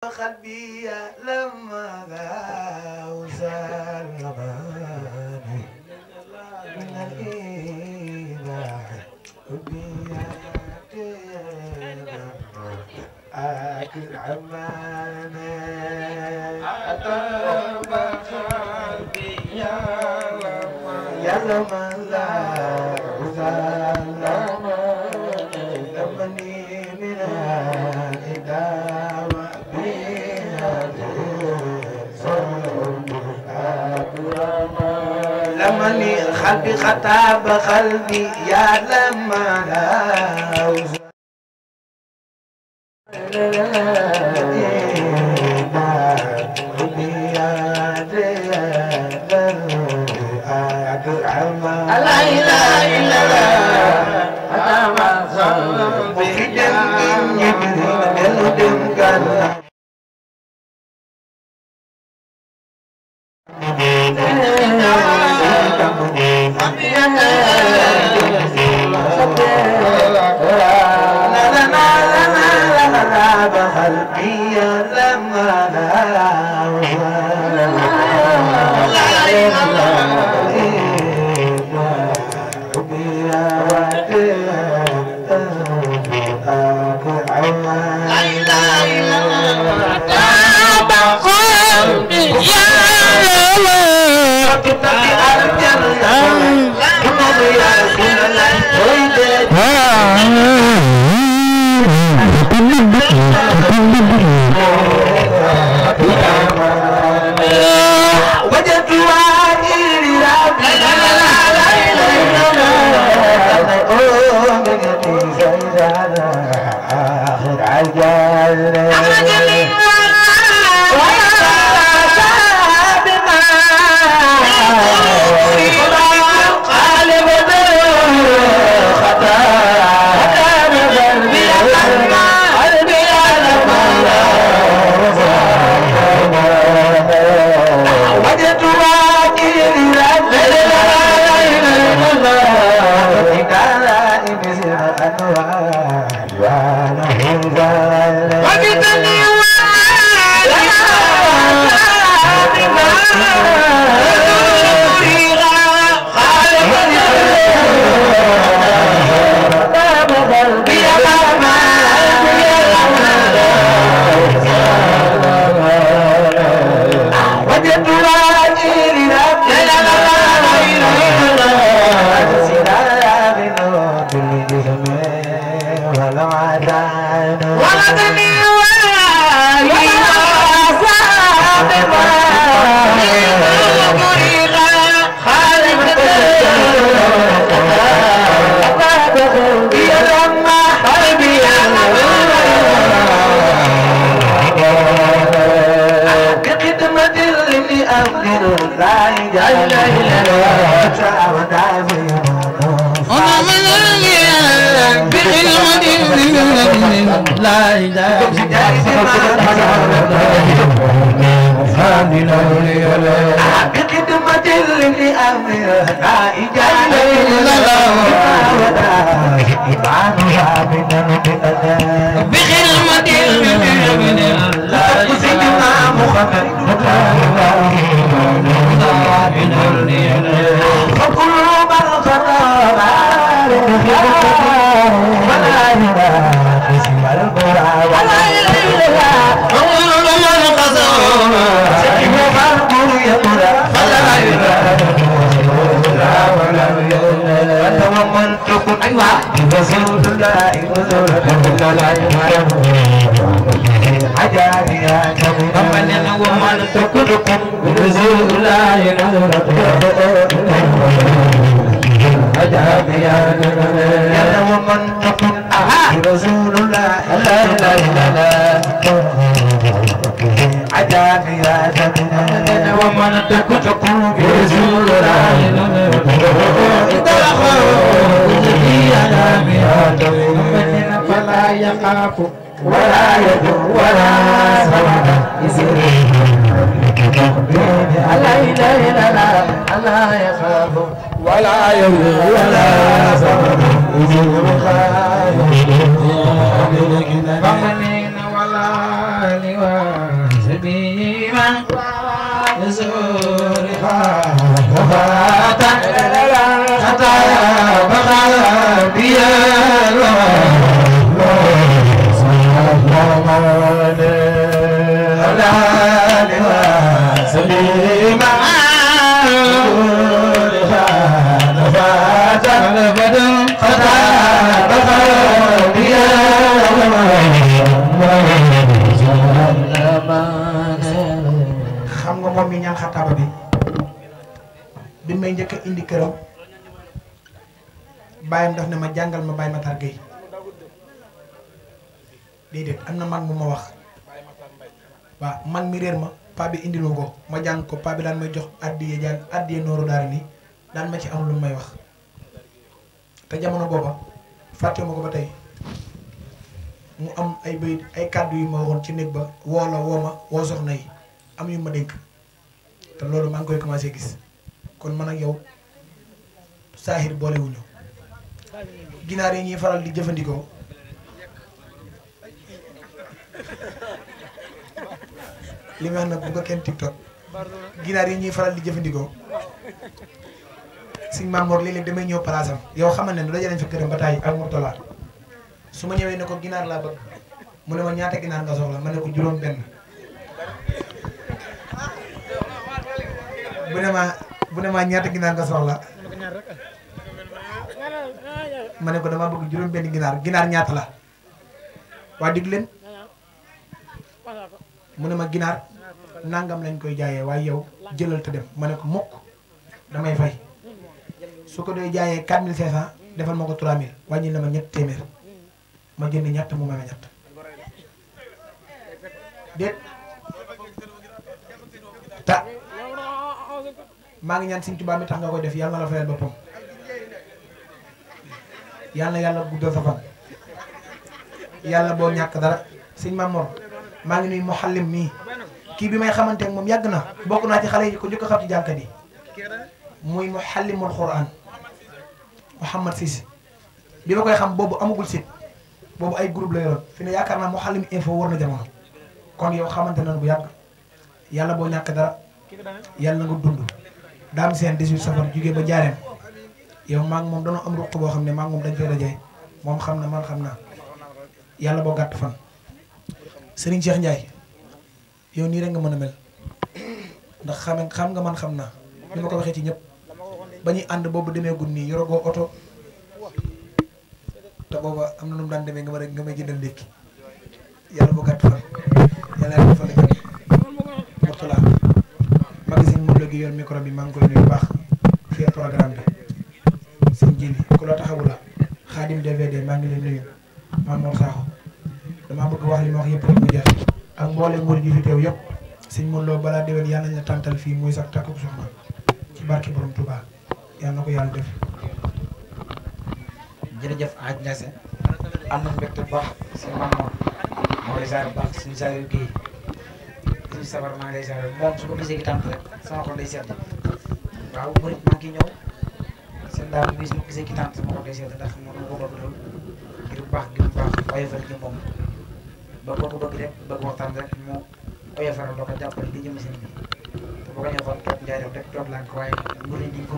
قلبي لما غاوزال غباني من الإيمان وبياتي آكل عماني أطرب قلبي يا لما لا غزال لمني من الإداوة لمني قلبي خطاب قلبي يا لما لا لا إله إلا الله وفي دم يبرد دم قلب ولا يدعو ولا سوى لا إله إلا الله لا يخاف ولا يدعو ولا سوى فمن ولا لواء بما يزور خاطا حتى بقى بيا xam nga moom mi ñaan xataaba bi may njëkk a indi këram bàyyam daf ne ma jàngal ma Baye Matar Gueye déedéet am na mag mu ma wax waaw mag mi réer ma paa bi indiloo ko ma jàng ko paa bi daan may jox addiye jàng addiye nooru daara nii daan ma ci am lu may wax te jamono booba fàtte ma ko ba tey mu am ay bayit ay kàddu yu ma waxoon ci néeg ba woo la woo ma woo soxna yi am yu ma dénk te loolu maa ngi koy commencé gis kon man ak yow saaxir boolewuñu ginaar yi ñuy faral di jëfandikoo li ma wax nag bu ko kenn TikTok ginaar yi ñuy faral di jëfandikoo Sëñ Maam Mor léeg-léeg damay ñëw place am yow xamal ne daje nañ fa këram ba tàyyi ak Mourtala su ma ñëwee ne ko ginaar laa bëgg mu ne ma ñaata ginaar nga soxla ma ne ko juróom benn bu ne ma ñaata ginaar nga soxla ma ne ko dama bëgg juróom benn ginaar ñaata la waa dig leen mu ne ma ginaar nangam lañ koy jaayee waaye yow jëlal te dem ma ne ko mukk damay fay su ko doy jaayee 4500 defal ma ko 3000 wàññi na ma ñett téeméer ma jënd ñett mu ma ñett déet ta maa ngi ñaan Sëñ Tuubaa mi tax nga koy def yàlla na la fayal boppam yàlla na yàlla guddal sa fan yàlla boo ñàkk dara Sëñ Maam Mor maa ngi nuyu Muhallim mii kii bi may xamante ak moom yàgg na bokk naa ci xale yi ko njëkk a xam ci jànkat yi muy Muhallimul Qur'an Mouhamad Cissé bi ma koy xam boobu amagul site boobu ay groupe la yoroon fi ne yaakaar naa Mouhalim info war na jamono kon yow xamante nañu bu yàgg yàlla boo ñàkk dara yàlla nga dund daam seen 18 safar jugee ba jaareem yow maa ngi moom dañoo am ruq boo xam ne maa ngi moom dañ koy dajee moom xam na man xam naa yàlla boo gàtt fan Serigne Cheikh Ndiaye yow nii rek nga mën a mel ndax xam nga man xam naa ni ma ko waxee ci ñëpp ba ñuy ànd boobu demee gun nii yorogoo oto te booba am na nu mu daan demee nga may jëndal ndékki yàlla boo gàtt fan yàlla yàlla fa la jëm Mourtala magasin moom la gi yor micro bi maa ngi koy nuyu bu baax ci programme bi sëñ Jili ku la taxawu la Xaadim DVD maa ngi leen nuyu Maam Mor Sakho damaa bëgg wax li ma wax yëpp rek mu jeex ak mboolem murid yi fi teew yëpp sëñ Mourlo Lo balaa déwén yàlla nañ la tàntal fii muy sax takku soxna ci barke borom Touba yàlla na ko yàlla def. jërëjëf Aj Ndiassé am nañu mbégte bu baax sëñ Maam Mor moo lay ziar bu baax suñu saa yu kii suñu sabar maa ngi lay ziar moom su ko gisee gi tànt rek sama xol day sedd waaw murid maa ngi ñëw seen daal bis mu gisee gi tànt sama xol day sedd ndax moom moo ko bëgg lool ngir bu baax gi bu baax oyofal gi moom ba boo ko bëgg rek bëgg waxtaan rek mu oyofal doo ko jàppale di jëm seen bi te boo ko ñëwoon toog njaay rek toog laan ko waaye murid yi ko